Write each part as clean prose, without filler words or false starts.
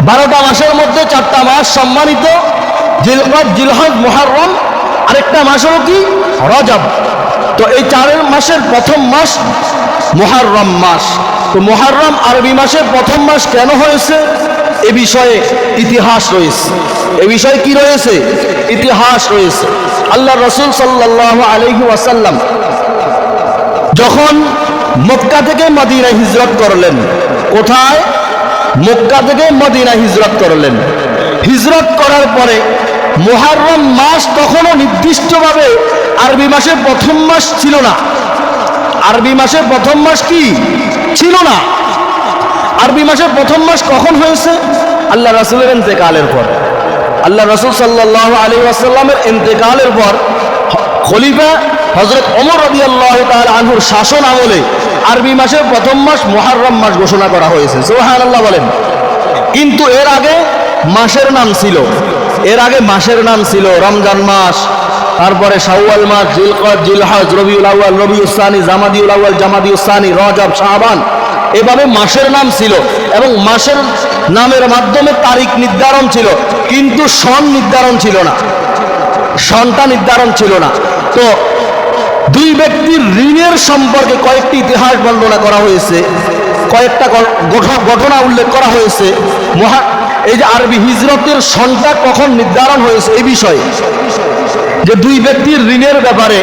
12টা মাসের মধ্যে 4টা মাস সম্মানিত, জিলকদ, জিলহজ, মুহররম, আরেকটা মাস হলো কি রজব। তো এই 4 মাসের প্রথম মাস মুহররম মাস। তো মুহররম আরবি মাসের প্রথম মাস কেন হয়েছে এ বিষয়ে ইতিহাস রয়েছে। এ বিষয়ে কি রয়েছে? ইতিহাস রয়েছে। আল্লাহ রাসূল সাল্লাল্লাহু আলাইহি ওয়াসাল্লাম যখন মক্কা থেকে মদিনা হিজরত করলেন, কোথায়? মক্কা থেকে মদিনা হিজরত করলেন। হিজরত করার পরে মুহররম মাস তখনও নির্দিষ্টভাবে আরবি মাসের প্রথম মাস ছিল না। আরবি মাসের প্রথম মাস কি ছিল না? আরবি মাসের প্রথম মাস কখন হয়েছে? আল্লাহ রাসূলের ইন্তেকালের পর। আল্লাহ রাসূল সাল্লাল্লাহু আলাইহি ওয়াসাল্লামের ইন্তেকালের পর খলিফা হযরত ওমর রাদিয়াল্লাহু তাআলা আনহুর শাসন আমলে আরবি মাসের প্রথম মাস মুহররম মাস ঘোষণা করা হয়েছে। সুবহানাল্লাহ বলেন। কিন্তু এর আগে মাসের নাম ছিল রমজান মাস, তারপরে শাওয়াল মাস, জিলকদ, জিলহজ, রবিউল আউয়াল, রবিউস সানি, জামাদিউল আউয়াল, জামাদিউস সানি, রজব, শাবান, এভাবে মাসের নাম ছিল এবং মাসের নামের মাধ্যমে তারিখ নির্ধারণ ছিল, কিন্তু সন নির্ধারণ ছিল না। সনটা নির্ধারণ ছিল না। তো দুই ব্যক্তির ঋণের সম্পর্কে কয়েকটি ইতিহাস বর্ণনা করা হয়েছে, কয়েকটা ঘটনা উল্লেখ করা হয়েছে। এই যে আরবি হিজরতের সনটা কখন নির্ধারণ হয়েছে এই বিষয়ে, যে দুই ব্যক্তির ঋণের ব্যাপারে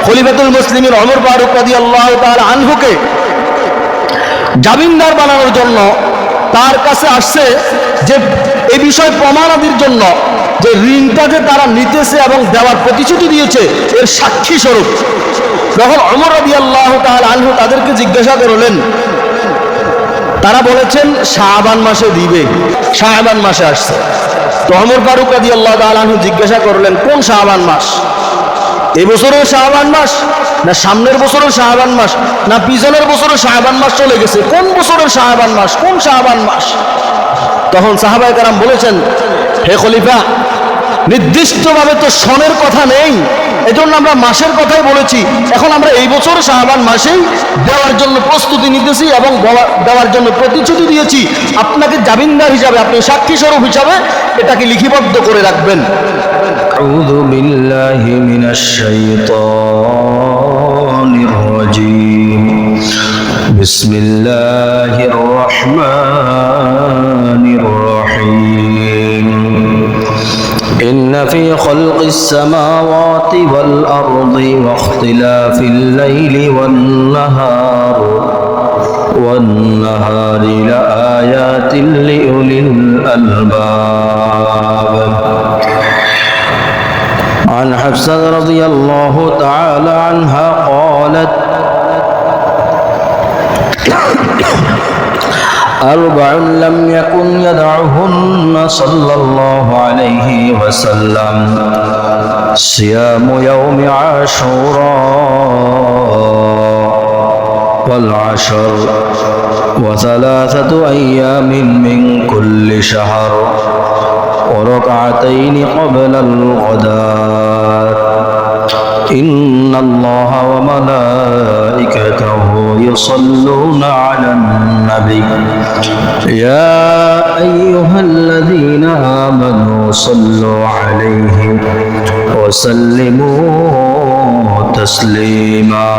খলিফাতুল মুসলিমিন ওমর ফারুক রাদিয়াল্লাহু তাআলা আনহুকে জামিনদার বানানোর জন্য তার কাছে আসছে, যে এই বিষয় প্রমাণাদির জন্য যে ঋণটা যে তারা নিতেছে এবং দেওয়ার প্রতিশ্রুতি দিয়েছে এর সাক্ষী স্বরূপ। যখন ওমর রাদিয়াল্লাহু তাআলা আনহু তাদেরকে জিজ্ঞাসা করলেন, তারা বলেছেন শাবান মাসে দিবে। শাবান মাসে আসছে। তো ওমর ফারুক রাদিয়াল্লাহু তাআলা আনহু জিজ্ঞাসা করলেন, কোন শাবান মাস? এই বছরের শাবান মাস, না সামনের বছরের শাবান মাস, না পিছনের বছরের শাবান মাস চলে গেছে? কোন বছরের শাবান মাস? কোন শাবান মাস? তখন সাহাবায়ে কেরাম বলেছেন, হে খলিফা, নির্দিষ্টভাবে তো সনের কথা নেই, এজন্য আমরা মাসের কথাই বলেছি। এখন আমরা এই বছর শাবান মাসেই দেওয়ার জন্য প্রস্তুতি নিতেছি এবং দেওয়ার জন্য প্রতিশ্রুতি দিয়েছি। আপনাকে জামিনদার হিসাবে, আপনি সাক্ষী স্বরূপ হিসাবে এটাকে লিখিবদ্ধ করে রাখবেন। আউযু বিল্লাহি মিনাশ শাইতানির রাজীম। বিসমিল্লাহির রহমানির রহিম। إن في خلق السماوات والأرض واختلاف الليل والنهار لآيات لأولي الألباب. عن حفصة رضي الله تعالى عنها قالت: 4 لم يكن يدعهن صلى الله عليه وسلم: صيام يوم عاشوراء والعشر و3 أيام من كل شهر وركعتين قبل الغداء. إن الله وملائكته يصلون على النبي يا أيها الذين آمنوا صلوا عليه وسلموا تسليما.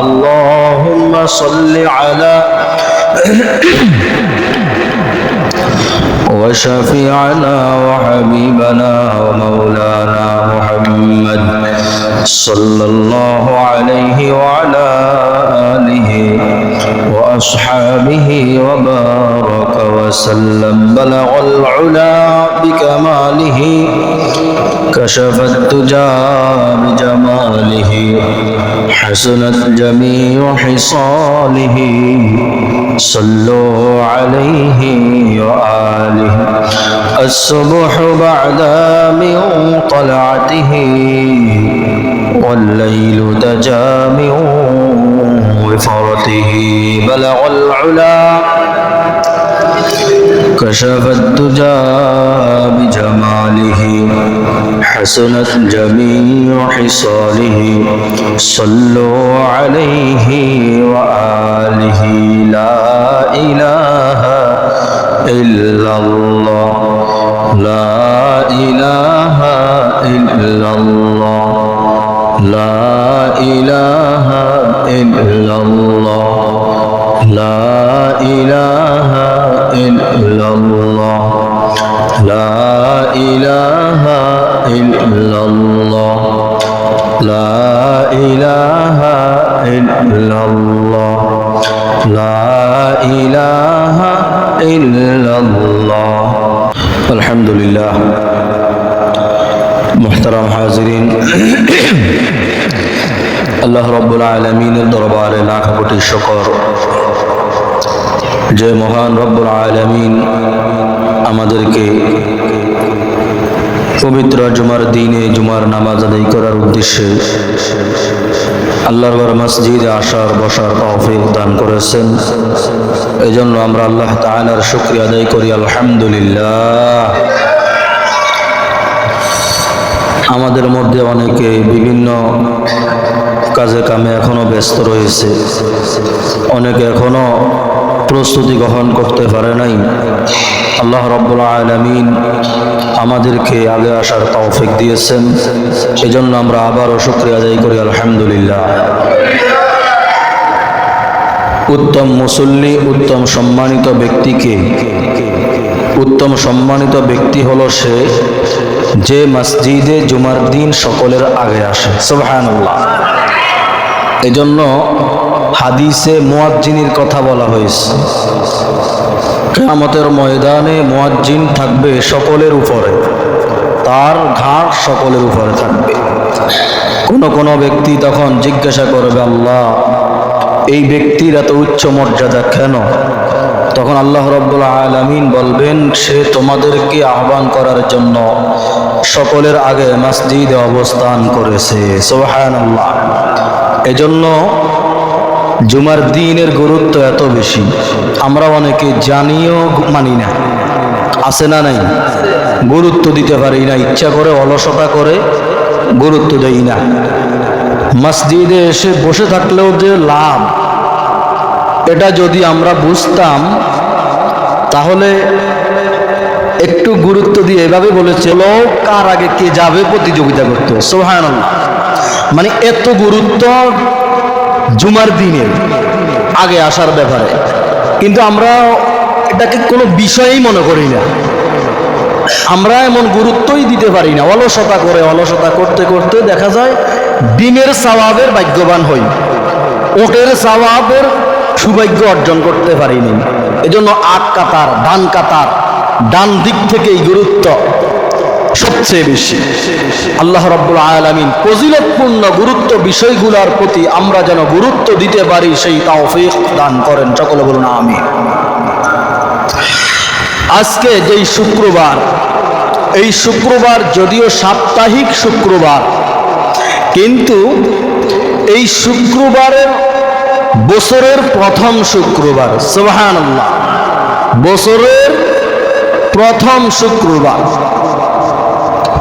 اللهم صل على وشفيعنا وحبيبنا ومولانا محمد صلى الله عليه وعلى آله وأصحابه وبارك وسلم. بلغ العلا بكماله كشف الدجى بجماله حسنت جميع خصاله. صلوا عليه وآله. الصبح بعد من طلعته والليل دجى من وفرته. بلغ العلا كشف الدجى بجماله حسنت جميع خصاله. صلوا عليه وآله. لا إله ইল্লাল্লাহ লা ইলাহা ইল্লাল্লাহ লা ইলাহা ইল্লাল্লাহ লা ইলাহা ইল্লাল্লাহ লা ইলাহা ইল্লাল্লাহ লা ইলাহা ইল্লাল্লাহ লা ইলাহা ইল্লাল্লাহ। আলহামদুলিল্লাহ। মুহতারাম হাজিরিন, আল্লাহ রাব্বুল আলামিনের দরবারে লাখ কোটি শুকর যে মহান রব্বুল আলামিন আমাদেরকে পবিত্র জুমার দিনে জুমার নামাজ আদায় করার উদ্দেশ্যে আল্লাহর মসজিদে আসার বসার তৌফিক দান করেছেন। এজন্য আমরা আল্লাহ তাআলার শুকরিয়া আদায় করি, আলহামদুলিল্লাহ। আমাদের মধ্যে অনেকে বিভিন্ন কাজে কামে এখনো ব্যস্ত রয়েছে, অনেকে এখনো প্রস্তুতি গ্রহণ করতে পারে নাই। আল্লাহ রাব্বুল আলামিন আমাদেরকে আগে আসার তৌফিক দিয়েছেন, এজন্য আমরা আবারও শুকরিয়া আদায় করি, আলহামদুলিল্লাহ। উত্তম মুসল্লি, উত্তম সম্মানিত ব্যক্তিকে, উত্তম সম্মানিত ব্যক্তি হলো সে যে মসজিদে জুমার দিন সকলের আগে আসে। সুবহানাল্লাহ। এজন্য হাদিসে মুয়াজ্জিনের কথা বলা হয়েছে। কিয়ামতের ময়দানে মুয়াজ্জিন থাকবে সকলের উপরে, তার ঘাড় সকলের উপরে থাকবে। কোন ব্যক্তি তখন জিজ্ঞাসা করবে, আল্লাহ এই ব্যক্তির এত উচ্চ মর্যাদা কেন? তখন আল্লাহ রাব্বুল আলামিন বলবেন, সে তোমাদেরকে আহ্বান করার জন্য সকলের আগে মসজিদে অবস্থান করেছে। সুবহানাল্লাহ। এজন্য জুমার দিনের গুরুত্ব এত বেশি, আমরা অনেকে জানিও মানি না, আছে না নাই? গুরুত্ব দিতে পারি না, ইচ্ছা করে অলসতা করে গুরুত্ব দেই না। মসজিদে এসে বসে থাকলেও যে লাভ, এটা যদি আমরা বুঝতাম তাহলে একটু গুরুত্ব দিয়ে এভাবে বলেছে, লোক কার আগে কে যাবে প্রতিযোগিতা করতে। সুবহানাল্লাহ। মানে এত গুরুত্ব জুমার দিনের আগে আসার ব্যাপারে, কিন্তু আমরা এটাকে কোনো বিষয়ই মনে করি না, আমরা এমন গুরুত্বই দিতে পারি না। অলসতা করে অলসতা করতে করতে দেখা যায় দিনের সওয়াবের ভাগ্যবান হই, ওটের সওয়াবের সৌভাগ্য অর্জন করতে পারিনি। এজন্য আগ কাতার, ডান কাতার, ডান দিক থেকেই গুরুত্ব সবচেয়ে বেশি। আল্লাহ রাব্বুল আলামিন ফজিলতপূর্ণ গুরুত্ব বিষয়গুলোর প্রতি আমরা যেন গুরুত্ব দিতে পারি, সেই তৌফিক দান করেন। সকলে বলুন আমিন। আজকে যেই শুক্রবার, এই শুক্রবার যদিও সাপ্তাহিক শুক্রবার, কিন্তু এই শুক্রবারের বছরের প্রথম শুক্রবার। সুবহানাল্লাহ। বছরের প্রথম শুক্রবার।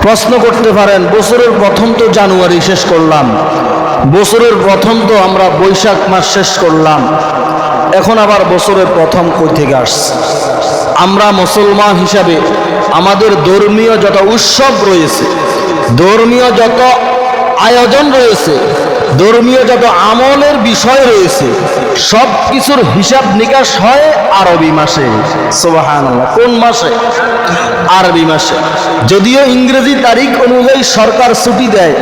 প্রশ্ন করতে পারেন, বছরের প্রথম তো জানুয়ারি শেষ করলাম, বছরের প্রথম তো আমরা বৈশাখ মাস শেষ করলাম, এখন আবার বছরের প্রথম কই থেকে আসছে? আমরা মুসলমান হিসাবে আমাদের ধর্মীয় যত উৎসব রয়েছে, ধর্মীয় যত আয়োজন রয়েছে, ধর্মীয় যত আমলের বিষয় রয়েছে, সব কিছুর হিসাব নিকাশ হয় আরবি মাসে। সুবহানাল্লাহ। কোন মাসে? আরবি মাসে। যদিও ইংরেজি তারিখ অনুযায়ী সরকার ছুটি দেয়,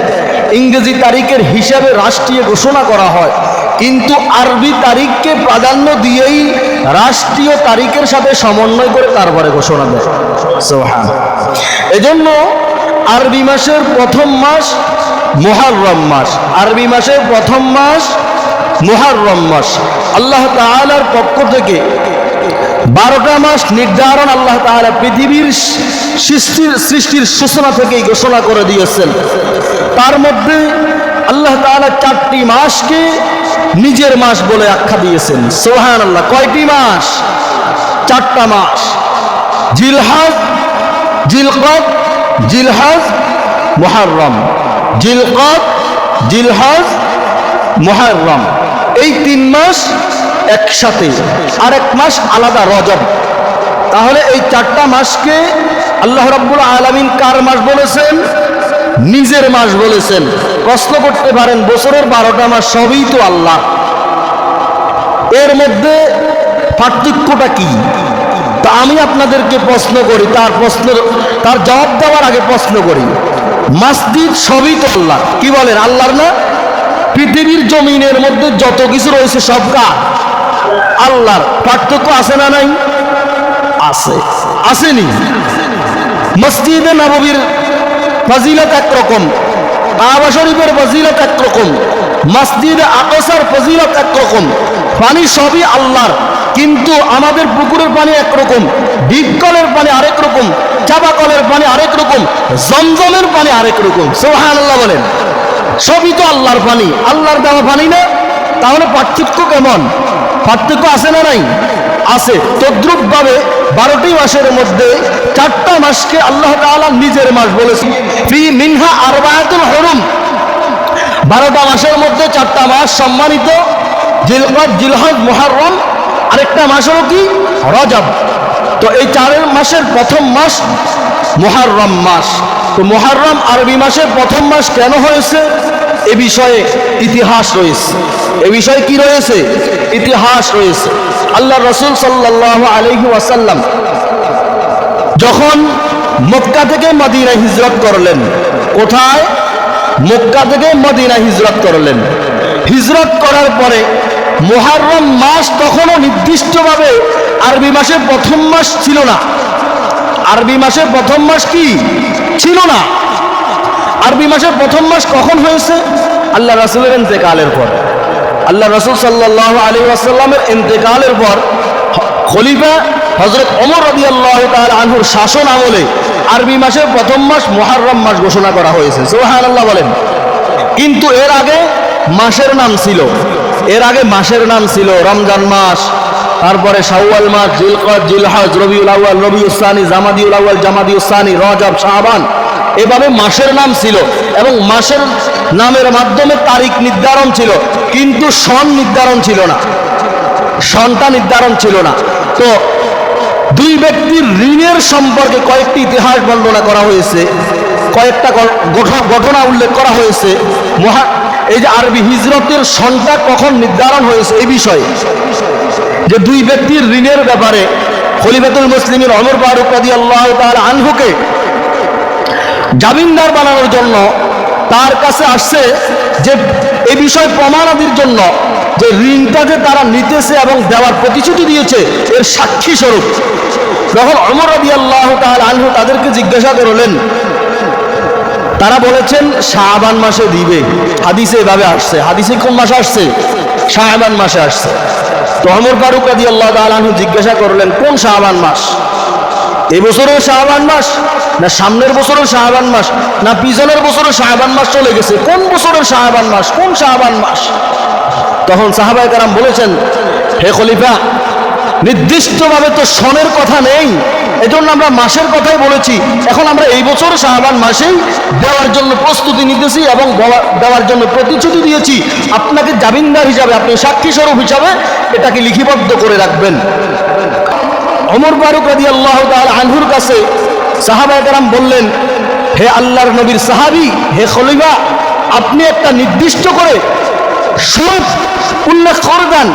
ইংরেজি তারিখের হিসাবে রাষ্ট্রীয় ঘোষণা করা হয়, কিন্তু আরবি তারিখকে প্রাধান্য দিয়েই রাষ্ট্রীয় তারিখের সাথে সমন্বয় করে তারপরে ঘোষণা দেয়। সুবহানাল্লাহ। এজন্য আরবি মাসের প্রথম মাস মুহররম মাস। আরবি মাসের প্রথম মাস মুহররম মাস। আল্লাহ তাআলার পক্ষ থেকে 12টা মাস নির্ধারণ আল্লাহ তাআলা পৃথিবীর সৃষ্টির সূচনা থেকেই ঘোষণা করে দিয়েছেন। তার মধ্যে আল্লাহ তাআলা 4টি মাসকে নিজের মাস বলে আখ্যা দিয়েছেন। সুবহানাল্লাহ। কয়টি মাস? 4টা মাস। জিলহজ, জিলকদ, জিলহজ, মুহররম। জিলকদ, জিলহজ, মুহররম, এই 3 মাস একসাথে। আরেক মাস আলাদা, রজব। তাহলে এই 4টা মাসকে আল্লাহ রাব্বুল আলামিন কার মাস বলেছেন? নিজের মাস বলেছেন। প্রশ্ন করতে পারেন, বছরের 12টা মাস সবই তো আল্লাহ, এর মধ্যে পার্থক্যটা কি? তা আমি আপনাদেরকে প্রশ্ন করি, তার জবাব দেওয়ার আগে প্রশ্ন করি, মসজিদ সবই তো আল্লাহ, কি বলেন? আল্লাহর না? পৃথিবীর জমিনের মধ্যে যত কিছু রয়েছে সব কার? আল্লাহর। পার্থক্য আছে না নাই? আছে। আসেনি? মসজিদে নববীর ফজিলত একরকম, কাবা শরীফের ফজিলত একরকম, মসজিদে আকসার ফজিলত একরকম। পানি সবই আল্লাহর, কিন্তু আমাদের পুকুরের পানি একরকম, ডিপকলের পানি আরেক রকম, চাপাকলের পানি আরেক রকম, জমজমের পানি আরেক রকম। সুবহানাল্লাহ বলেন। সবই তো আল্লাহর পানি, আল্লাহর দেওয়া পানি না? তাহলে পার্থক্য কেমন? পার্থক্য আছে না নাই? আছে। তদ্রুপ ভাবে 12টি মাসের মধ্যে 4টা মাসকে আল্লাহ তাআলা নিজের মাস বলেছেন। ফি মিনহা আরবাআতুল হুরুম, 12টা মাসের মধ্যে 4টা মাস সম্মানিত, জিলকদ, জিলহজ, মুহররম। আরেকটা মাস হলো কি? রজব। তো এই 4 মাসের প্রথম মাস মুহররম মাস। তো মুহররম আরবি মাসের প্রথম মাস কেন হয়েছে এ বিষয়ে ইতিহাস রয়েছে। এ বিষয়ে কি রয়েছে? ইতিহাস রয়েছে। আল্লাহ রাসূল সাল্লাল্লাহু আলাইহি ওয়াসাল্লাম যখন মক্কা থেকে মদিনায় হিজরত করলেন, কোথায়? মক্কা থেকে মদিনায় হিজরত করলেন। হিজরত করার পরে মুহররম মাস তখনও নির্দিষ্টভাবে আরবি মাসের প্রথম মাস ছিল না। আরবি মাসের প্রথম মাস কি ছিল না? আরবি মাসের প্রথম মাস কখন হয়েছে? আল্লাহ রাসূলের ইন্তেকালের পর। আল্লাহ রাসূল সাল্লাল্লাহু আলাইহি ওয়াসাল্লামের ইন্তেকালের পর খলিফা হযরত ওমর রাদিয়াল্লাহু তাআলা আনহুর শাসন আমলে আরবি মাসের প্রথম মাস মুহররম মাস ঘোষণা করা হয়েছে। সুবহানাল্লাহ বলেন। কিন্তু এর আগে মাসের নাম ছিল রমজান মাস, তারপরে শাওয়াল মাস, জিলকদ, জিলহজ, রবিউল আউয়াল, রবিউস সানি, জামাদিউল আউয়াল, জামাদিউস সানি, রজব, শাবান, এভাবে মাসের নাম ছিল এবং মাসের নামের মাধ্যমে তারিখ নির্ধারণ ছিল, কিন্তু সন নির্ধারণ ছিল না। সনটা নির্ধারণ ছিল না। তো দুই ব্যক্তির ঋণের সম্পর্কে কয়েকটি ইতিহাস বর্ণনা করা হয়েছে, কয়েকটা ঘটনা উল্লেখ করা হয়েছে। এই যে আরবি হিজরতের সনটা কখন নির্ধারণ হয়েছে এই বিষয়ে, যে দুই ব্যক্তির ঋণের ব্যাপারে খলিফাতুল মুসলিমিন ওমর ফারুক রাদিয়াল্লাহু তাআলা আনহুকে জামিনদার বানানোর জন্য তার কাছে আসছে, যে এই বিষয় প্রমাণাদির জন্য যে ঋণটা যে তারা নিতেছে এবং দেওয়ার প্রতিশ্রুতি দিয়েছে এর সাক্ষী স্বরূপ। যখন ওমর রাদিয়াল্লাহু তাআলা আনহু তাদেরকে জিজ্ঞাসা করলেন, তারা বলেছেন শাবান মাসে দিবে। হাদিসে এভাবে আসছে। হাদিসে কোন মাসে আসছে? শাবান মাসে আসছে। তো ওমর ফারুক রাদিয়াল্লাহু তাআলা আনহু জিজ্ঞাসা করলেন, কোন শাবান মাস? এই বছরের শাবান মাস, না সামনের বছরের শাবান মাস, না পিছনের বছরের শাবান মাস চলে গেছে? কোন বছরের শাবান মাস? কোন শাবান মাস? তখন সাহাবায়ে কেরাম বলেছেন, হে খলিফা, নির্দিষ্টভাবে তো সনের কথা নেই, এজন্য আমরা মাসের কথাই বলেছি। এখন আমরা এই বছর শাবান মাসেই দেওয়ার জন্য প্রস্তুতি নিতেছি এবং দেওয়ার জন্য প্রতিশ্রুতি দিয়েছি। আপনাকে জামিনদার হিসাবে, আপনি সাক্ষী স্বরূপ হিসাবে এটাকে লিখিবদ্ধ করে রাখবেন। ওমর ফারুক রাদিয়াল্লাহু তাআলা আনহুর কাছে সাহাবায়ে কেরাম বললেন, হে আল্লাহর নবীর সাহাবী, হে খলিফা, আপনি একটা নির্দিষ্ট করে সন উল্লেখ করে দেন,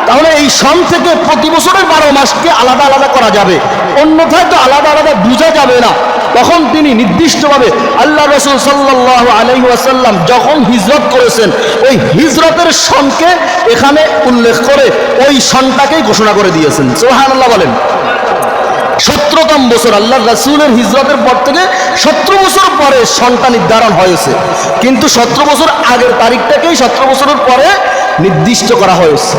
তাহলে এই সন থেকে প্রতি বছরের 12 মাসকে আলাদা আলাদা করা যাবে, অন্যথায় তো আলাদা আলাদা বোঝা যাবে না। তখন তিনি নির্দিষ্টভাবে আল্লাহ রাসূল সাল্লাল্লাহু আলাইহি ওয়াসাল্লাম যখন হিজরত করেছেন ওই হিজরতের সনকে এখানে উল্লেখ করে ওই সনটাকেই ঘোষণা করে দিয়েছেন। সুবহানাল্লাহ বলেন। 17তম বছর আল্লাহ রাসূলের হিজরতের পর থেকে 17 বছর পরে সনটা নির্ধারণ হয়েছে, কিন্তু 17 বছর আগের তারিখটাকেই 17 বছরের পরে নির্দিষ্ট করা হয়েছে।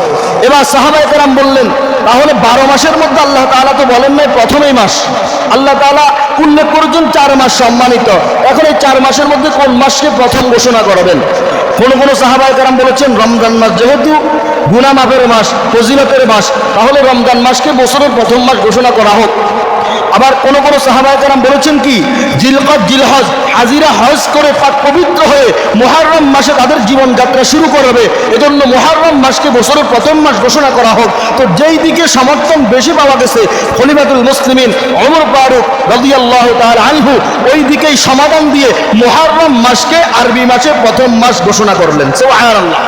এবার সাহাবায়ে কেরাম বললেন, তাহলে 12 মাসের মধ্যে আল্লাহ তাআলা তো বলেন নাই প্রথমেই মাস, আল্লাহ তাআলা উল্লেখ করেছেন 4 মাস সম্মানিত। এখন এই 4 মাসের মধ্যে কোন মাসকে প্রথম ঘোষণা করবেন? কোন সাহাবায়ে কেরাম বলেছেন রমজান মাস, যেহেতু গুনাহ মাফের মাস, ফজিলতের মাস, তাহলে রমজান মাসকে বছরের প্রথম মাস ঘোষণা করা হোক। আবার কোন কোন সাহাবায়ে কেরাম বলেছেন কি জিলকদ জিলহজ হাজিরা হজ করে পাক পবিত্র হয়ে মুহররম মাসে তাদের জীবনযাত্রা শুরু করবে। এজন্য মুহররম মাসকে বছরের প্রথম মাস ঘোষণা করা হোক। তো যেই দিকে সমর্থন বেশি পাওয়া গেছে খলিফাতুল মুসলিমিন ওমর ফারুক রাদিয়াল্লাহু তাআলা আনহু ওই দিকেই সমাধান দিয়ে মুহররম মাসকে আরবি মাসে প্রথম মাস ঘোষণা করলেন। সুবহানাল্লাহ।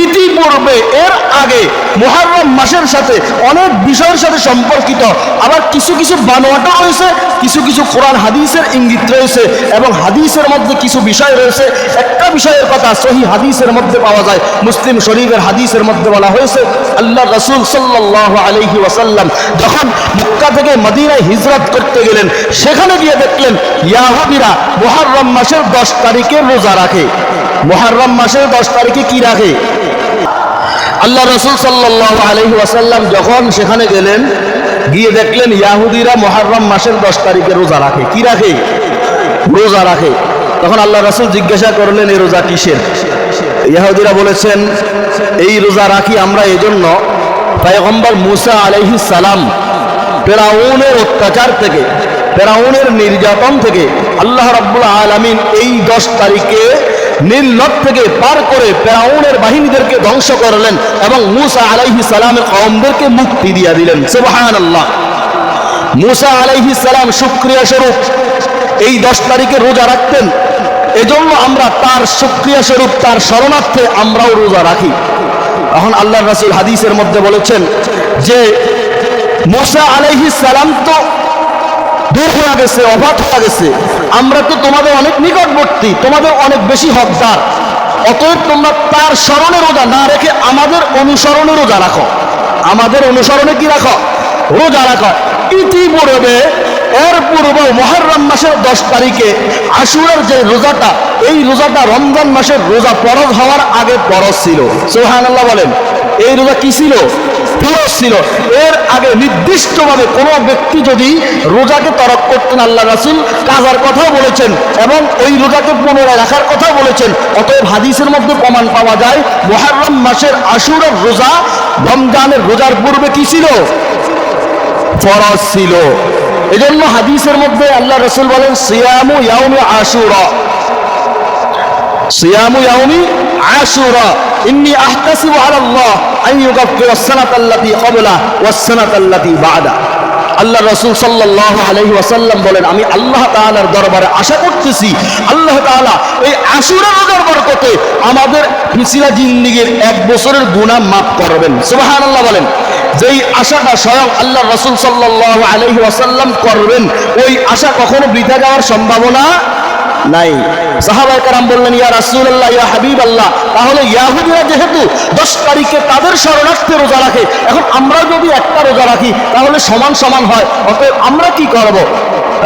ইতিপূর্বে এর আগে মুহররম মাসের সাথে অনেক বিষয়ের সাথে সম্পর্কিত আবার কিছু কিছু বানোয়াটা রয়েছে, কিছু কিছু কোরআন হাদিসের ইঙ্গিত রয়েছে এবং হাদিসের মধ্যে কিছু বিষয় রয়েছে। একটা বিষয়ের কথা সহিহ হাদিসের মধ্যে পাওয়া যায়, মুসলিম শরীফের হাদিসের মধ্যে বলা হয়েছে আল্লাহ রাসূল সাল্লাল্লাহু আলাইহি ওয়াসাল্লাম যখন মক্কা থেকে মদিনায় হিজরত করতে গেলেন, সেখানে গিয়ে দেখলেন ইহুদিরা মুহররম মাসের 10 তারিখে রোজা রাখে। মুহররম মাসের 10 তারিখে কি রাখে? আল্লাহ রাসূল সাল্লাল্লাহু আলাইহি ওয়াসাল্লাম যখন সেখানে গেলেন, গিয়ে দেখলেন ইহুদিরা মুহররম মাসের 10 তারিখে রোজা রাখে। কি রাখে? রোজা রাখে। তখন আল্লাহ রাসূল জিজ্ঞাসা করলেন এই রোজা কিসের? ইহুদিরা বলেছেন এই রোজা রাখি আমরা এজন্য পয়গম্বর মুসা আলাইহিস সালাম ফিরআউনের অত্যাচার থেকে, ফিরআউনের নির্যাতন থেকে আল্লাহ রাব্বুল আলামিন এই 10 তারিখে নীল নদ থেকে পার করে ফিরআউনের বাহিনীদেরকে ধ্বংস করলেন এবং মুসা আলাইহিস সালামের কওমদেরকে মুক্তি দিয়ে দিলেন। সুবহানাল্লাহ। মুসা আলাইহিস সালাম শুকরিয়া স্বরূপ এই 10 তারিখে রোজা রাখতেন, এজন্য আমরা তার শুকরিয়া স্বরূপ তার শরণার্থে আমরাও রোজা রাখি। এখন আল্লাহর রাসূল হাদিসের মধ্যে বলেছেন যে মুসা আলাইহিস সালাম তো দূর হয়ে গেছে, অবাধ হয়ে গেছে, আমরা তো তোমাদের অনেক নিকটবর্তী, তোমাদের অনেক বেশি হকদার, অতএব তোমরা তার স্মরণে রোজা না রেখে আমাদের অনুসরণে রোজা রাখো। আমাদের অনুসরণে কি রাখো? রোজা রাখো। ইতিপূর্বে এর পূর্বে মুহররম মাসের 10 তারিখে আশুরার যে রোজাটা, এই রোজাটা রমজান মাসের রোজা ফরজ হওয়ার আগে ফরজ ছিল। সুবহানাল্লাহ বলেন। এই রোজা কি ছিল? ফরজ ছিল। এর আগে নির্দিষ্টভাবে কোনো ব্যক্তি যদি রোজাকে তরক করতেন, আল্লাহ রাসূল কাজার কথাও বলেছেন এবং ওই রোজাকে পুনরায় রাখার কথাও বলেছেন। অতএব হাদিসের মধ্যে প্রমাণ পাওয়া যায় মুহররম মাসের আশুরার রোজা রমজানের রোজার পূর্বে কি ছিল? ফরজ ছিল। এজন্য হাদিসের মধ্যে আল্লাহ রাসূল বলেন সিয়ামু ইয়াউমি আশুরা, সিয়ামু ইয়াউমি আশুরা ইন্নী আহতাসিবু আলাল্লাহ আন ইউকাফিরা আস-সানাতাল্লাতী ক্বাবলা ওয়াস-সানাতাল্লাতী বা'দা। আল্লাহ রাসূল সাল্লাল্লাহু আলাইহি ওয়াসাল্লাম বলেন আমি আল্লাহ তাআলার দরবারে আশা করতেছি আল্লাহ তাআলা এই আশুরা রোজার বরকতে আমাদের পিছলা জিন্দেগীর 1 বছরের গুনাহ মাফ করবেন। সুবহানাল্লাহ বলেন। যেই আশাটা স্বয়ং আল্লাহ রাসূল সাল্লাল্লাহু আলাইহি ওয়াসাল্লাম করবেন, ওই আশা কখনো বৃথা যাওয়ার সম্ভাবনা নাই। সাহাবায়ে কেরাম বললেন ইয়া রাসূলুল্লাহ ইয়া হাবিবাল্লাহ, তাহলে ইহুদিরা যেহেতু 10 তারিখে তাদের শরণার্থে রোজা রাখে, এখন আমরা যদি একটা রোজা রাখি তাহলে সমান সমান হয়, অতএব আমরা কি করব?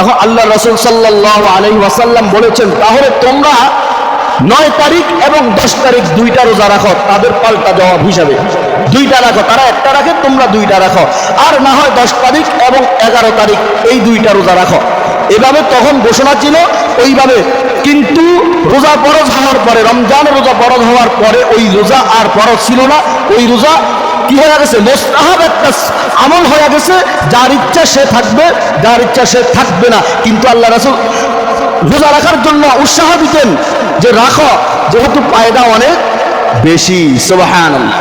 এখন আল্লাহ রাসূল সাল্লাল্লাহু আলাইহি ওয়াসাল্লাম বলেছেন তাহলে তোমরা 9 তারিখ এবং 10 তারিখ 2টা রোজা রাখো, তাদের পাল্টা জবাব হিসাবে 2টা রাখো, তারা একটা রাখে তোমরা 2টা রাখো, আর না হয় 10 তারিখ এবং 11 তারিখ এই 2টা রোজা রাখো। এভাবে তখন ঘোষণা ছিল ওইভাবে। কিন্তু রোজা ফরজ হওয়ার পরে, রমজান রোজা ফরজ হওয়ার পরে ওই রোজা আর ফরজ ছিল না, ওই রোজা কি হয়ে গেছে? মুস্তাহাব একটা আমল হয়ে গেছে, যার ইচ্ছা সে থাকবে, যার ইচ্ছা সে থাকবে না। কিন্তু আল্লাহ রাসূল রোজা রাখার জন্য উৎসাহ দিতেন যে রাখো, যেহেতু ফায়দা অনেক বেশি। সুবহানাল্লাহ।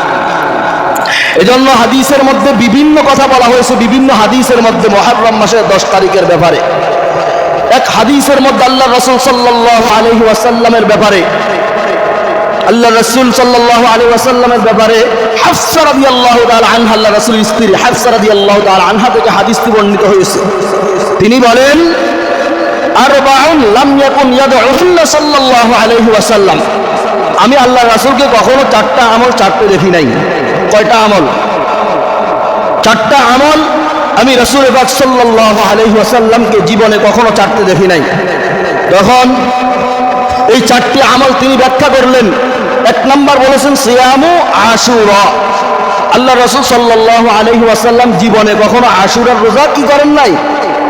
এজন্য হাদিসের মধ্যে বিভিন্ন কথা বলা হয়েছে, বিভিন্ন হাদিসের মধ্যে মুহররম মাসের 10 তারিখের ব্যাপারে। এক হাদিসের মধ্যে আল্লাহ রাসূল সাল্লাল্লাহু আলাইহি ওয়াসাল্লামের ব্যাপারে, আল্লাহ রাসূল সাল্লাল্লাহু আলাইহি ওয়াসাল্লামের ব্যাপারে হাফসা রাদিয়াল্লাহু তাআলা আনহা, আল্লাহ রাসূলের স্ত্রী হাফসা রাদিয়াল্লাহু তাআলা আনহা থেকে হাদিসটি বর্ণিত হয়েছে। তিনি বলেন আরবাউন লাম ইয়াকুন ইয়াদউহুন্না সাল্লাল্লাহু আলাইহি ওয়াসাল্লাম, আমি আল্লাহ রাসূলকে কখনো 4টা আমল ছাড়তে দেখি নাই। কয়টা আমল? 4টা আমল আমি রাসূল পাক সাল্লাল্লাহু আলাইহি ওয়াসাল্লামকে জীবনে কখনো ছাড়তে দেখি নাই। তখন এই 4টি আমল তিনি ব্যাখ্যা করলেন। 1 নাম্বার বলেছেন সিয়ামু আশুরা। আল্লাহ রাসূল সাল্লাল্লাহু আলাইহি ওয়াসাল্লাম জীবনে কখনো আশুরার রোজা কি করেন নাই?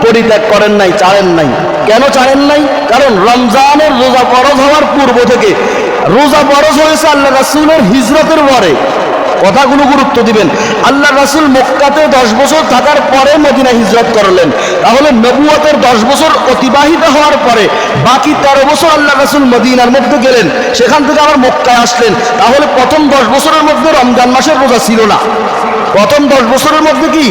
পরিত্যাগ করেন নাই, ছাড়েন নাই। কেন ছাড়েন নাই? কারণ রমজানের রোজা ফরজ হওয়ার পূর্ব থেকে, রোজা ফরজ হয়েছে আল্লাহ রাসূলের হিজরতের পরে। কথাগুলো গুরুত্ব দিবেন। আল্লাহ রাসূল মক্কাতে 10 বছর থাকার পরে মদিনা হিজরত করলেন, তাহলে নবুয়তের 10 বছর অতিবাহিত হওয়ার পরে বাকি 13 বছর আল্লাহ রাসূল মদিনার মধ্যে গেলেন, সেখান থেকে আবার মক্কায় আসলেন। তাহলে প্রথম 10 বছরের মধ্যে রমজান মাসের রোজা ছিল না। প্রথম 10 বছরের মধ্যে কি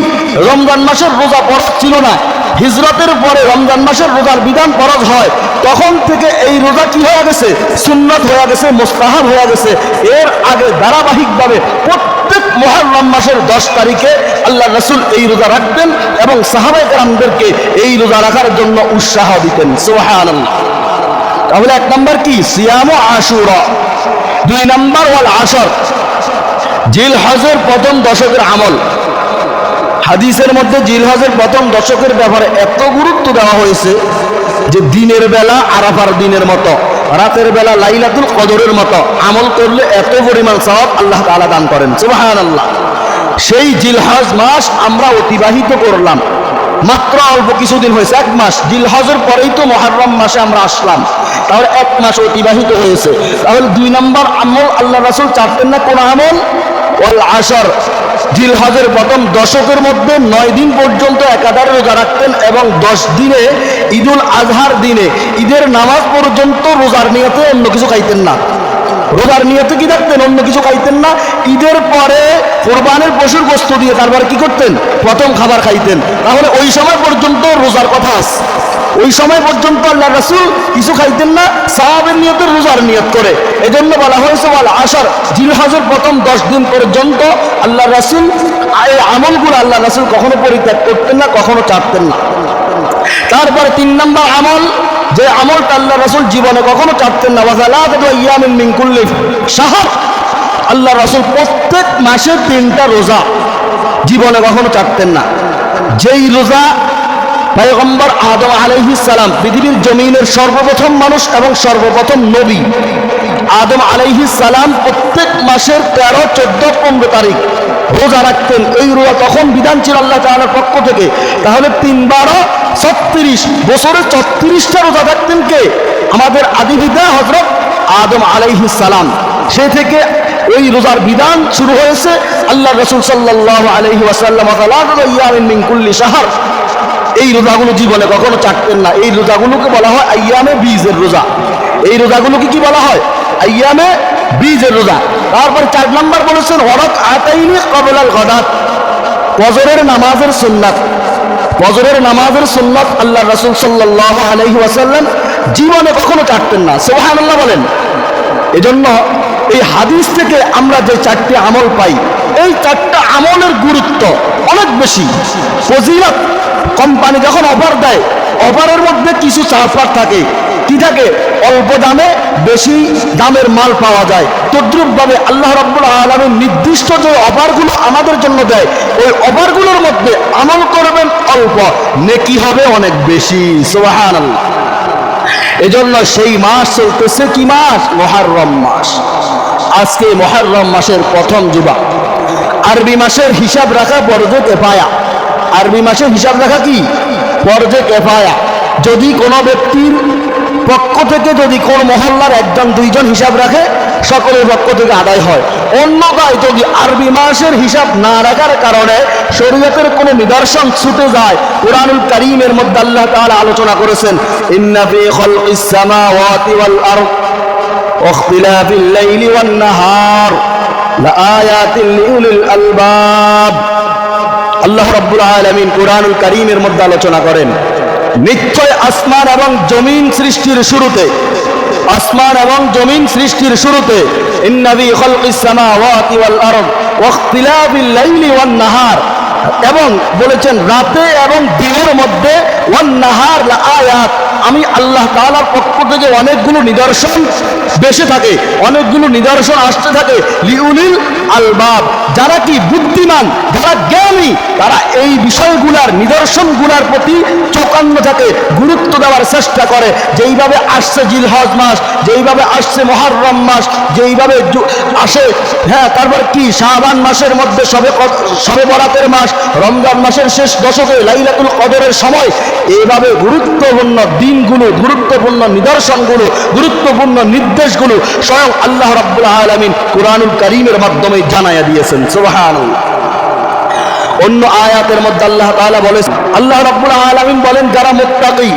রমজান মাসের রোজা ফরজ ছিল না। হিজরতের পরে রমজান মাসের রোজার বিধান ফরজ হয়, তখন থেকে এই রোজা কি হয়ে গেছে, সুন্নাত হয়ে গেছে, মুস্তাহাব হয়ে গেছে। এর আগে ধারাবাহিকভাবে প্রত্যেক মুহররম মাসের 10 তারিখে আল্লাহ রাসূল এই রোজা রাখতেন এবং সাহাবায়ে কেরামদেরকে এই রোজা রাখার জন্য উৎসাহ দিতেন। সুবহানাল্লাহ। তাহলে 1 নাম্বার কি সিয়াম আশুরা, 2 নাম্বার ওয়াল আশর, জিলহজের প্রথম দশকের আমল। হাদিসের মধ্যে জিলহজের প্রথম দশকের ব্যাপারে এত গুরুত্ব দেওয়া হয়েছে যে দিনের বেলা আরাফার দিনের মতো, রাতের বেলা লাইলাতুল কদরের মতো আমল করলে এত পরিমাণ সওয়াব আল্লাহ তাআলা দান করেন। সুবহানাল্লাহ। সেই জিলহজ মাস আমরা অতিবাহিত করলাম, মাত্র অল্প কিছুদিন হয়েছে, 1 মাস। জিলহজের পরেই তো মুহররম মাসে আমরা আসলাম, তাহলে 1 মাস অতিবাহিত হয়েছে। তাহলে 2 নম্বর আমল আল্লাহ রাসূল চাচ্ছেন না কোন আমল, ওয়াল আশর, জিলহজের প্রথম দশকের মধ্যে 9 দিন পর্যন্ত একাধারে রোজা রাখতেন এবং 10 দিনে ঈদুল আজহার দিনে ঈদের নামাজ পর্যন্ত রোজার নিয়তে অন্য কিছু খাইতেন না। রোজার নিয়তে কি রাখতেন, অন্য কিছু খাইতেন না। ঈদের পরে কোরবানের পশুর গোশত দিয়ে তারপরে কি করতেন, প্রথম খাবার খাইতেন। তাহলে ওই সময় পর্যন্ত রোজার কথা আছে, ওই সময় পর্যন্ত আল্লাহ রাসূল কিছু খাইতেন না, সাহাবের নিয়তে রোজার নিয়ত করে। এজন্য বলা হয়েছে ওয়াল আশর, জিলহজের প্রথম 10 দিন পর্যন্ত আল্লাহ রাসূল এই আমলগুলো আল্লাহ রাসূল কখনো পরিত্যাগ করতেন না, কখনো ছাড়তেন না। তারপরে 3 নম্বর আমল, যে আমলটা আল্লাহ রাসূল জীবনে কখনো ছাড়তেন না, ওয়াসালাতু আইয়ামিন মিন কুল্লি শাহর, আল্লাহ রাসূল প্রত্যেক মাসে 3টা রোজা জীবনে কখনো ছাড়তেন না। যেই রোজা পয়গম্বর আদম আলাইহিস সালাম, পৃথিবীর জমিনের সর্বপ্রথম মানুষ এবং সর্বপ্রথম নবী আদম আলাইহিস সালাম প্রত্যেক মাসের 13, 14, 15 তারিখ রোজা রাখতেন। এই রোজা তখন বিধান ছিল আল্লাহ তাআলার পক্ষ থেকে। তাহলে 3 12 36 বছরে 34টা রোজা থাকতেন কে, আমাদের আদি পিতা হযরত আদম আলাইহিস সালাম। সে থেকে ওই রোজার বিধান শুরু হয়েছে। আল্লাহ রাসূল সাল্লাল্লাহু আলাইহি ওয়াসাল্লাম সালাতু আইয়ামিন মিন কুল্লি শাহর, এই রোজাগুলো জীবনে কখনো ছাড়তেন না। এই রোজাগুলোকে বলা হয় আইয়ামে বীজের রোজা। এই রোজাগুলোকে কি বলা হয়, আইয়ামে বীজের রোজা। তারপর 4 নম্বর বলেছেন ওয়ারাক আতাইনি ক্বাবলাল গাদাত, ফজরের নামাজের সুন্নাত। ফজরের নামাজের সুন্নাত আল্লাহ রাসূল সাল্লাল্লাহু আলাইহি ওয়াসাল্লাম জীবনে কখনো ছাড়তেন না। সুবহানাল্লাহ বলেন। এজন্য এই হাদিস থেকে আমরা যে 4টি আমল পাই, এই 4টা আমলের গুরুত্ব অনেক বেশি, ফজিলত। কোম্পানি যখন অফার দেয়, অফারের মধ্যে কিছু ছাড় থাকে, কি থাকে, অল্প দামে বেশি দামের মাল পাওয়া যায়। তদ্রূপভাবে আল্লাহ রাব্বুল আলামিন নির্দিষ্ট যে অফারগুলো আমাদের জন্য দেয়, ওই অফারগুলোর মধ্যে আমল করবেন অল্প, নেকি হবে অনেক বেশি। সুবহানাল্লাহ। এজন্য সেই মাস চলতেছে কি মাস, মুহররম মাস। আজকে মুহররম মাসের প্রথম জুমা। আরবি মাসের হিসাব রাখা ফরজে কিফায়া। আরবি মাসের হিসাব রাখা কি, ফরজে কিফায়া। যদি কোনো ব্যক্তির পক্ষ থেকে যদি কোন মহল্লার 1 জন 2 জন হিসাব রাখে, সকলের পক্ষ থেকে আদায় হয়। অন্যথায় যদি আরবি মাসের হিসাব না রাখার কারণে শরীয়তের কোনো নিদর্শন ছুটে যায়, কুরআনুল কারীমের মধ্যে আল্লাহ তাআলা আলোচনা করেছেন, ইন্না ফি খালকিস সামাওয়াতি ওয়াল আরদ ওয়া ইখতিলাফিল লাইলি ওয়ান নাহার লাআয়াতিন লিউলিল আলবাব। আল্লাহ রাব্বুল আলামিন কুরআনুল কারীমের মধ্যে আলোচনা করেন, নিশ্চয় আসমান এবং জমিন সৃষ্টির শুরুতে, আসমান এবং জমিন সৃষ্টির শুরুতে, ইন্না ফি খালকিস সামাওয়াতি ওয়াল আরদ ওয়া ইখতিলাফিল লাইলি ওয়ান নাহার, এবং বলেছেন রাতে এবং দিনের মধ্যে, ওয়ান নাহার লাআয়াত, আমি আল্লাহ তাআলার পক্ষ থেকে অনেকগুলো নিদর্শন বেশি থাকে, অনেকগুলো নিদর্শন আসতে থাকে, লিউলিল আলবাব, যারা কি বুদ্ধিমান, যারা জ্ঞানী, তারা এই বিষয়গুলার নিদর্শনগুলার প্রতি চোখান্য থাকে, গুরুত্ব দেওয়ার চেষ্টা করে। যেইভাবে আসছে জিলহজ মাস, যেইভাবে আসছে মুহররম মাস, যেইভাবে আসে, হ্যাঁ, তারপর কি শাবান মাসের মধ্যে শবে বরাতের মাস, রমজান মাসের শেষ দশকে লাইলাতুল কদরের সময়, এইভাবে গুরুত্বপূর্ণ দিনগুলো, গুরুত্বপূর্ণ নিদর্শনগুলো, গুরুত্বপূর্ণ নির্দেশগুলো স্বয়ং আল্লাহ রাব্বুল আলামিন কুরআনুল কারীমের মাধ্যমে জানায়া দিয়েছেন। সুবহানাল্লাহ। অন্য আয়াতের মধ্যে আল্লাহ তাআলা বলেছেন, আল্লাহ রাব্বুল আলামিন বলেন, যারা মুত্তাকি,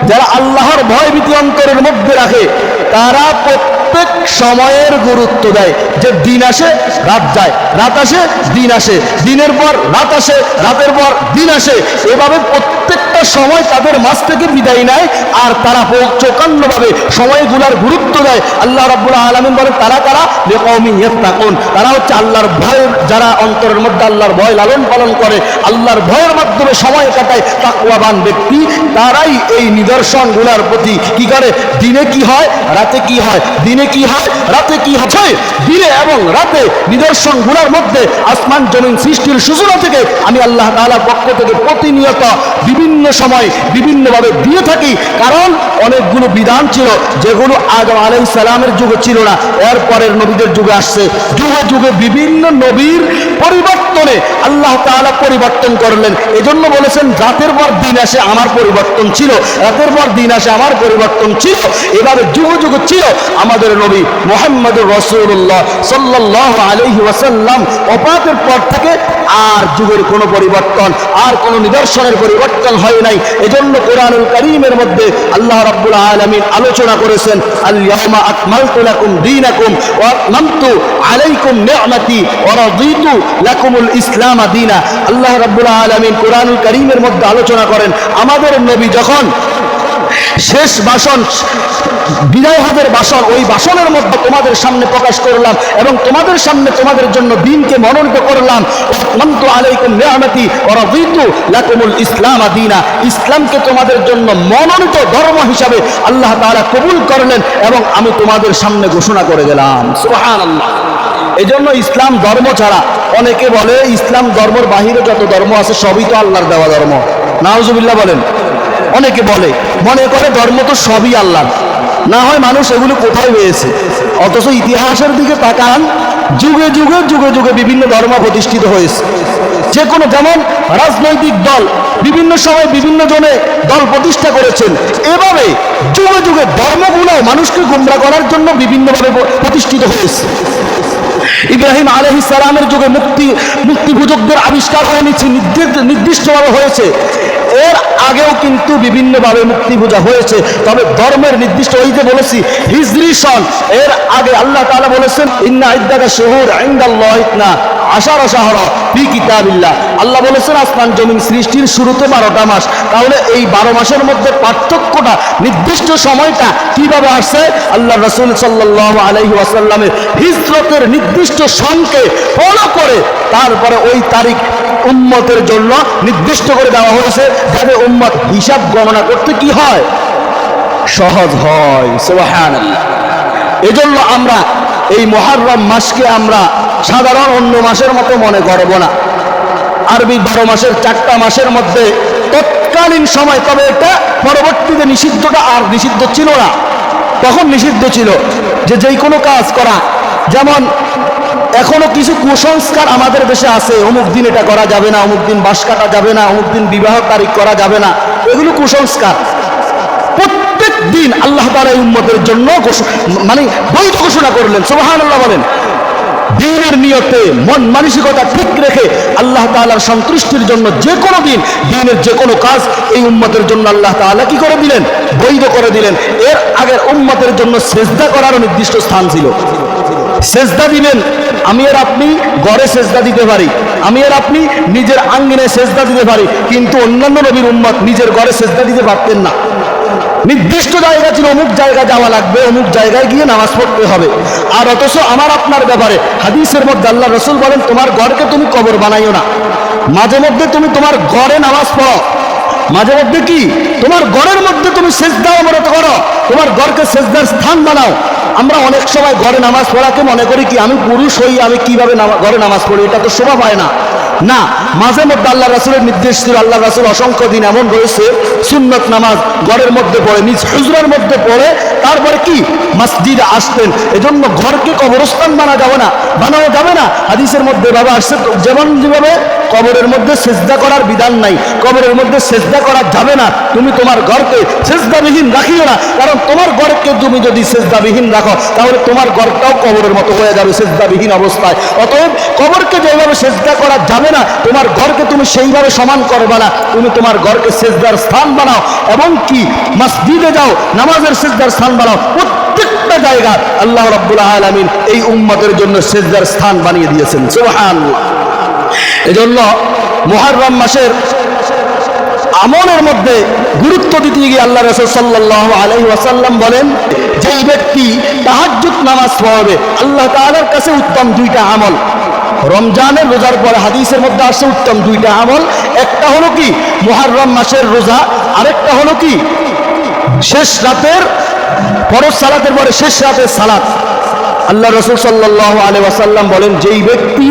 যারা আল্লাহর ভয় ভীতি অন্তরের মধ্যে রাখে, তারা প্রত্যেক সময়ের গুরুত্ব দেয়। যে দিন আসে রাত যায়, রাত আসে দিন আসে, দিনের পর রাত আসে, রাতের পর দিন আসে, এভাবে প্রত্যেকটা সময় তাদের মাঝ থেকে বিদায় নেয়। আর তারা চৌকান্নভাবে সময়গুলার গুরুত্ব দেয়। আল্লাহ রাব্বুল আলামিন বলেন, তারা কারা? লিকাওমিন ইয়াত্তাকুন, তারা হচ্ছে আল্লাহর ভয়, যারা অন্তরের মধ্যে আল্লাহর ভয় লালন পালন করে, আল্লাহর ভয়ের মাধ্যমে সময় কাটায়, তাকওয়াবান ব্যক্তি, তারাই এই নিদর্শনগুলোর প্রতি কি করে? দিনে কি হয়, রাতে কি হয়, দিনে কি হয়, রাতে কি হচ্ছে, দিনে এবং রাতে নিদর্শনগুলোর মধ্যে আসমান জমিন সৃষ্টির সূচনা থেকে আমি আল্লাহ তাআলার পক্ষ থেকে প্রতিনিয়ত বিভিন্ন সময় বিভিন্নভাবে দিয়ে থাকি। কারণ অনেকগুলো বিধান ছিল যেগুলো আদম আলাইহিস সালামের যুগে ছিল না, এরপরের নবীদের যুগে আসছে। যুগে যুগে বিভিন্ন নবীর পরিবর্তনে আল্লাহ তাআলা পরিবর্তন করলেন। এজন্য বলেছেন, রাতের পর দিন আসে আমার পরিবর্তন ছিল, রাতের পর দিন আসে আমার পরিবর্তন ছিল। এভাবে যুগে যুগে ছিল আমাদের নবী মুহাম্মদুর রাসূলুল্লাহ সাল্লাল্লাহু আলাইহি ওয়াসাল্লাম। ওফাতের পর থেকে আর যুগের কোনো পরিবর্তন, আর কোনো নিদর্শনের পরিবর্তন হয় নাই। এজন্য কোরআনুল কারীমের মধ্যে আল্লাহ রাব্বুল আলামিন আলোচনা করেছেন, আল ইয়াউমা আকমালতু লাকুম দীনাকুম ওয়া আতমামতু আলাইকুম নি'মাতি ওয়া রাদিতু লাকুমুল ইসলাম দীনা। আল্লাহ রাব্বুল আলামিন কোরআনুল কারীমের মধ্যে আলোচনা করেন, আমাদের নবী যখন শেষ ভাষণ, বিদায় হজের ভাষণ, ওই ভাষণের মধ্যে তোমাদের সামনে প্রকাশ করলাম এবং তোমাদের সামনে তোমাদের জন্য দিনকে মনোনীত করলাম। আতমামতু আলাইকুম নি'মাতি ওয়া রাদিতু লাকুমুল ইসলাম দীনা, ইসলামকে তোমাদের জন্য মনোনীত ধর্ম হিসাবে আল্লাহ তাআলা কবুল করলেন এবং আমি তোমাদের সামনে ঘোষণা করে গেলাম। সুবহানাল্লাহ। এজন্য ইসলাম ধর্ম ছাড়া, অনেকে বলে ইসলাম ধর্মের বাহিরে যত ধর্ম আছে সবই তো আল্লাহর দেওয়া ধর্ম। নাউজুবিল্লাহ বলেন। অনেকে বলে, মনে করে ধর্ম তো সবই আল্লাহর, না হয় মানুষ এগুলো কোথায় পেয়েছে। অথচ ইতিহাসের দিকে তাকান, যুগে যুগে যুগে যুগে বিভিন্ন ধর্ম প্রতিষ্ঠিত হয়েছে। যে কোনো, যেমন রাজনৈতিক দল বিভিন্ন সময় বিভিন্ন জনে দল প্রতিষ্ঠা করেছেন, এভাবে যুগে যুগে ধর্মগুলো মানুষকে গুমরা করার জন্য বিভিন্নভাবে প্রতিষ্ঠিত হয়েছে। ইব্রাহিম আলাইহিস সালামের যুগে মুক্তি পূজকদের আবিষ্কার হয়ে নিচ্ছে, নির্দিষ্টভাবে হয়েছে। এর আগেও কিন্তু বিভিন্নভাবে মুক্তি পূজা হয়েছে, তবে ধর্মের নির্দিষ্ট, ওই যে বলেছি হিজরি সন, এর আগে আল্লাহ তাআলা বলেছেন, ইন্না ইদ্দাতাশ শুহুর ইনদাল্লাহি ইসনা আশারা শাহরা ফি কিতাবিল্লাহ। আল্লাহ বলেছেন আসমান জমিন সৃষ্টির শুরুতে 12টা মাস। তাহলে এই 12 মাসের মধ্যে পার্থক্যটা, নির্দিষ্ট সময়টা কিভাবে আসছে? আল্লাহ রাসূল সাল্লাল্লাহু আলাইহি ওয়াসাল্লামের হিজরতের নির্দিষ্ট সনকে ফলো করে তারপরে ওই তারিখ উম্মতের জন্য নির্দিষ্ট করে দেওয়া হয়েছে, যাতে উম্মত হিসাব গণনা করতে কি হয়? সহজ হয়। সুবহানাল্লাহ। এজন্য আমরা এই মুহররম মাসকে আমরা সাধারণ অন্য মাসের মতো মনে করব না। আরবি 12 মাসের 4টা মাসের মধ্যে তৎকালীন সময়, তবে এটা পরবর্তীতে নিষিদ্ধটা আর নিষিদ্ধ ছিল না, তখন নিষিদ্ধ ছিল যে যেই কোনো কাজ করা, যেমন এখনো কিছু কুসংস্কার আমাদের দেশে আছে, অমুক দিন এটা করা যাবে না, অমুক দিন বাঁশ কাটা যাবে না, অমুক দিন বিবাহ তারিখ করা যাবে না, এগুলো কুসংস্কার। প্রত্যেক দিন আল্লাহ তাআলা এই উম্মতের জন্য মানে বৈধ ঘোষণা করলেন। সুবহানাল্লাহ বলেন। দিনের নিয়তে মন মানসিকতা ঠিক রেখে আল্লাহ তাআলার সন্তুষ্টির জন্য যে কোনো দিন, দিনের যে কোনো কাজ এই উম্মতের জন্য আল্লাহ তাআলা কি করে দিলেন? বৈধ করে দিলেন। এর আগের উম্মতের জন্য সেজদা করারও নির্দিষ্ট স্থান ছিল। সেজদা দিবেন, আমি আর আপনি ঘরে সেজদা দিতে পারি, আমি আর আপনি নিজের আঙ্গিনায় সেজদা দিতে পারি, কিন্তু অন্যান্য নবীর উম্মত নিজের ঘরে সেজদা দিতে পারতেন না। নির্দিষ্ট জায়গা ছিল, অমুক জায়গায় যাওয়া লাগবে, অমুক জায়গায় গিয়ে নামাজ পড়তে হবে। আর অথচ আমার আপনার ব্যাপারে হাদিসের মধ্যে আল্লাহ রাসূল বলেন, তোমার ঘরকে তুমি কবর বানাইও না, মাঝে মধ্যে তুমি তোমার ঘরে নামাজ পড়ো, মাঝে মধ্যে কি তোমার ঘরের মধ্যে তুমি সেজদা অবরত করো, তোমার ঘরকে সেজদার স্থান বানাও। আমরা অনেক সময় ঘরে নামাজ পড়াকে মনে করি কি, আমি পুরুষ হই, আমি কিভাবে ঘরে নামাজ পড়ি, এটা তো শোভা পায় না। না, মাঝে মধ্যে আল্লাহ রাসূলের নির্দেশ ছিল, আল্লাহ রাসূল অসংখ্য দিন এমন রয়েছে সুন্নত নামাজ ঘরের মধ্যে পড়ে, নিজ হুজরার মধ্যে পড়ে তারপরে কি মসজিদে আসতেন। এজন্য ঘরকে কবরস্থান বানানো যাবে না। হাদিসের মধ্যে বাবা আসছে যেভাবে কবরের মধ্যে সেজদা করার বিধান নাই, কবরের মধ্যে সেজদা করা যাবে না, তুমি তোমার ঘরকে সেজদাবিহীন রাখিও না, কারণ তোমার ঘরকে তুমি যদি সেজদাবিহীন রাখো তাহলে তোমার ঘরটাও কবরের মতো হয়ে যাবে সেজদাবিহীন অবস্থায়। অতএব কবরকে যেভাবে সেজদা করা যাবে না, তোমার ঘরকে তুমি সেইভাবে সমান করবে না, তুমি তোমার ঘরকে সেজদার স্থান বানাও, এবং কি মসজিদে যাও, নামাজের সেজদার স্থান বানাও। প্রত্যেকটা জায়গা আল্লাহ রাব্বুল আলামিন এই উম্মতের জন্য সেজদার স্থান বানিয়ে দিয়েছেন, সুবহানাল্লাহ। এজন্য মুহররম মাসের আমলের মধ্যে গুরুত্ব দিতে গিয়ে আল্লাহ রাসূল সাল্লাল্লাহু আলাইহি ওয়াসাল্লাম বলেন, যেই ব্যক্তি তাহাজ্জুদ নামাজ পড়বে আল্লাহ তাআলার কাছে উত্তম দুইটা আমল, রমজানের রোজার পরে হাদিসের মধ্যে আসছে উত্তম দুইটা আমল, একটা হলো কি মুহররম মাসের রোজা, আরেকটা হলো কি শেষ রাতের ফরজ সালাতের পরে শেষ রাতের সালাত। আল্লাহ রাসূল সাল্লাল্লাহু আলাইহি ওয়াসাল্লাম বলেন, যেই ব্যক্তি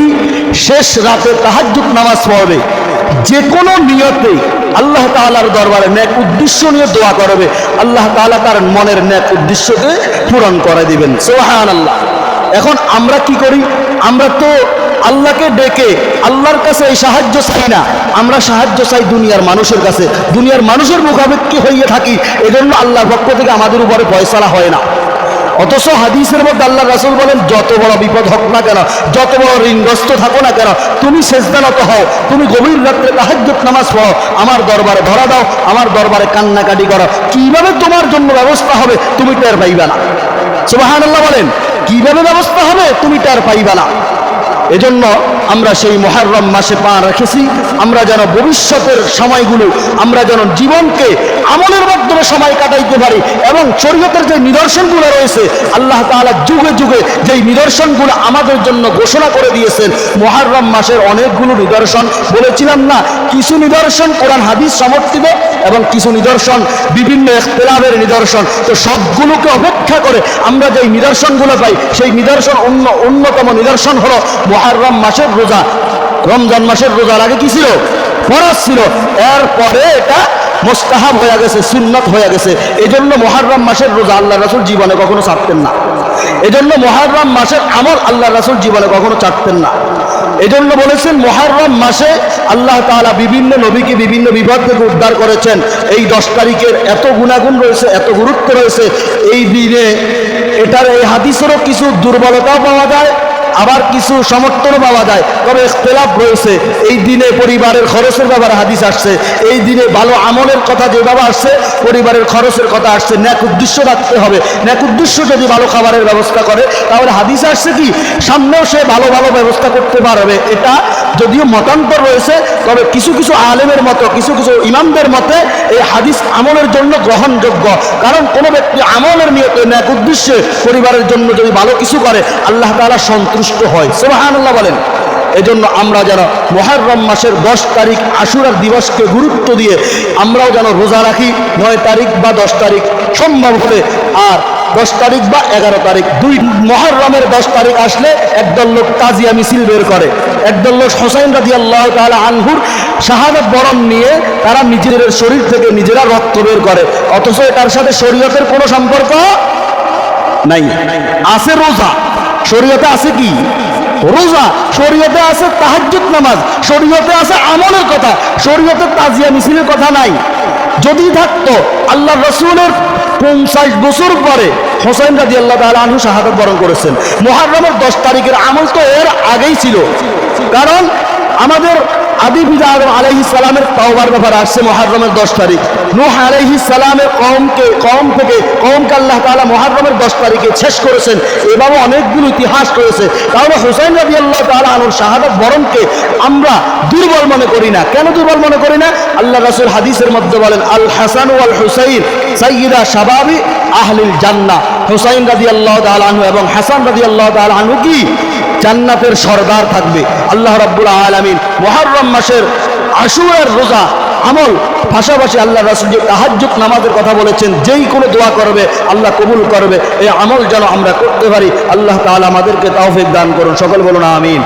শেষ রাতে তাহাজ্জুদ নামাজ পড়বে যে কোনো নিয়তে আল্লাহ তাআলার দরবারে নেক উদ্দেশ্য নিয়ে দোয়া করবে, আল্লাহ তাআলা তার মনের নেক উদ্দেশ্যকে পূরণ করে দিবেন, সুবহানাল্লাহ। এখন আমরা কি করি? আমরা তো আল্লাহকে ডেকে আল্লাহর কাছে এই সাহায্য চাই না, আমরা সাহায্য চাই দুনিয়ার মানুষের কাছে, দুনিয়ার মানুষের মুখাপেক্ষি হয়ে থাকি, এজন্য আল্লাহর পক্ষ থেকে আমাদের উপরে ফয়সালা হয় না। অথচ হাদিসের মধ্যে আল্লাহ রাসূল বলেন, যত বড় বিপদ হোক না কেন, যত বড় ঋণগ্রস্ত থাকো না কেন, তুমি সেজদারত হও, তুমি গভীর রাত্রে তাহাজ্জুদ নামাজ পড়ো, আমার দরবারে ধরা দাও, আমার দরবারে কান্নাকাটি করো, কিভাবে তোমার জন্য ব্যবস্থা হবে তুমি টের পাইবা না। সুবহানাল্লাহ বলেন, কিভাবে ব্যবস্থা হবে তুমি টের পাইবা না। এজন্য আমরা সেই মুহররম মাসে পা রেখেছি, আমরা যেন ভবিষ্যতের সময়গুলো আমরা যেন জীবনকে আমলের মাধ্যমে সময় কাটাইতে পারি, এবং শরীয়তের যে নিদর্শনগুলো রয়েছে আল্লাহ তাআলা যুগে যুগে যেই নিদর্শনগুলো আমাদের জন্য ঘোষণা করে দিয়েছেন, মুহররম মাসের অনেকগুলো নিদর্শন বলেছিলাম না, কিছু নিদর্শন কোরআন হাদিস সমর্থিত এবং কিছু নিদর্শন বিভিন্ন ইখতিলাফের নিদর্শন। তো সবগুলোকে অপেক্ষা করে আমরা যেই নিদর্শনগুলো পাই, সেই নিদর্শন অন্যতম নিদর্শন হলো মুহররম মাসের রোজা। রমজান মাসের রোজার আগে কি ছিল? ফরজ ছিল, এরপরে এটা মুস্তাহাব হয়ে গেছে, সুন্নাত হয়ে গেছে। এজন্য মুহররম মাসের রোজা আল্লাহ রাসূল জীবনে কখনো ছাড়তেন না, এজন্য মুহররম মাসের আমল আল্লাহ রাসূল জীবনে কখনো ছাড়তেন না। এজন্য বলেছেন মুহররম মাসে আল্লাহ তাআলা বিভিন্ন নবীকে বিভিন্ন বিপদ থেকে উদ্ধার করেছেন। এই 10 তারিখের এত গুণাগুণ রয়েছে, এত গুরুত্ব রয়েছে এই দিনে। এটার এই হাদিসেরও কিছু দুর্বলতাও পাওয়া যায়, আবার কিছু সমর্থনও পাওয়া যায়, তবে ইখতিলাফ রয়েছে। এই দিনে পরিবারের খরচের ব্যাপারে হাদিস আসছে, এই দিনে ভালো আমলের কথা যেভাবে আসছে পরিবারের খরচের কথা আসছে, নেক উদ্দেশ্য রাখতে হবে। নেক উদ্দেশ্য যদি ভালো খাবারের ব্যবস্থা করে তাহলে হাদিস আসছে কি সামনেও সে ভালো ভালো ব্যবস্থা করতে পারবে। এটা যদিও মতান্তর রয়েছে, তবে কিছু কিছু আলেমের মতো, কিছু কিছু ইমামদের মতে এই হাদিস আমলের জন্য গ্রহণযোগ্য, কারণ কোনো ব্যক্তি আমলের নিয়তে নেক উদ্দেশ্যে পরিবারের জন্য যদি ভালো কিছু করে আল্লাহ তাআলা সন্তুষ্ট হয়, সুবহানাল্লাহ বলেন। এজন্য আমরা যেন মুহররম মাসের 10 তারিখ আশুরার দিবসকে গুরুত্ব দিয়ে আমরাও যেন রোজা রাখি, 9 তারিখ বা 10 তারিখ সম্ভব হলে, আর 10 তারিখ বা 11 তারিখ। মুহররমের 10 তারিখ আসলে একদল লোক তাজিয়া মিছিল বের করে, একদল লোক হোসাইন রাদিয়াল্লাহু তাআলা আনহুর শাহাদাত বরণ নিয়ে তারা নিজেদের শরীর থেকে নিজেরা রক্ত বের করে, অথচ এটার সাথে শরীয়তের কোনো সম্পর্ক নাই। আছে রোজা, শরীয়তে আছে কি? রোজা। শরীয়তে আছে তাহাজ্জুদ নামাজ, শরীয়তে আছে আমলের কথা, শরীয়তে তাজিয়া মিছিলের কথা নাই। যদি থাকতো আল্লাহ রাসূলের 50 বছর পরে হোসেন রাদিয়াল্লাহু তাআলা আনহু শাহাদাত বরণ করেছেন। মুহররমের 10 তারিখের আমল তো এর আগেই ছিল, কারণ আমাদের আদি পিতা আদম আলাইহিস সালামের তাওবার ব্যাপারে আসছে মুহররমের 10 তারিখ। নূহ আলাইহিস সালামের কওমকে আল্লাহ তাআলা মুহররমের 10 তারিখে শেষ করেছেন। এভাবে অনেকগুলো ইতিহাস রয়েছে। তাহলে হোসেন রাদিয়াল্লাহু তাআলা আনহুর শাহাদাত বরণকে আমরা দুর্বল মনে করি না। কেন দুর্বল মনে করি না? আল্লাহ রাসূল হাদিসের মধ্যে বলেন, আল হাসান ওয়াল হুসাইন সাইয়্যিদা শাবাবি আহলিল জান্নাহ। হোসাইন রাদিয়াল্লাহু তাআলা আনহু এবং হাসান রাদিয়াল্লাহু তাআলা আনহু কি জান্নাতের সরদার থাকবে। আল্লাহ রাব্বুল আলামিন মুহররম মাসের আশুরার রোজা আমল পাশাপাশি আল্লাহ রাসূল যে তাহাজ্জুদ নামাজের কথা বলেছেন, যেই কোনো দোয়া করবে আল্লাহ কবুল করবে, এই আমল যেন আমরা করতে পারি। আল্লাহ তাআলা আমাদেরকে তৌফিক দান করুন, সকল বলুন আমিন।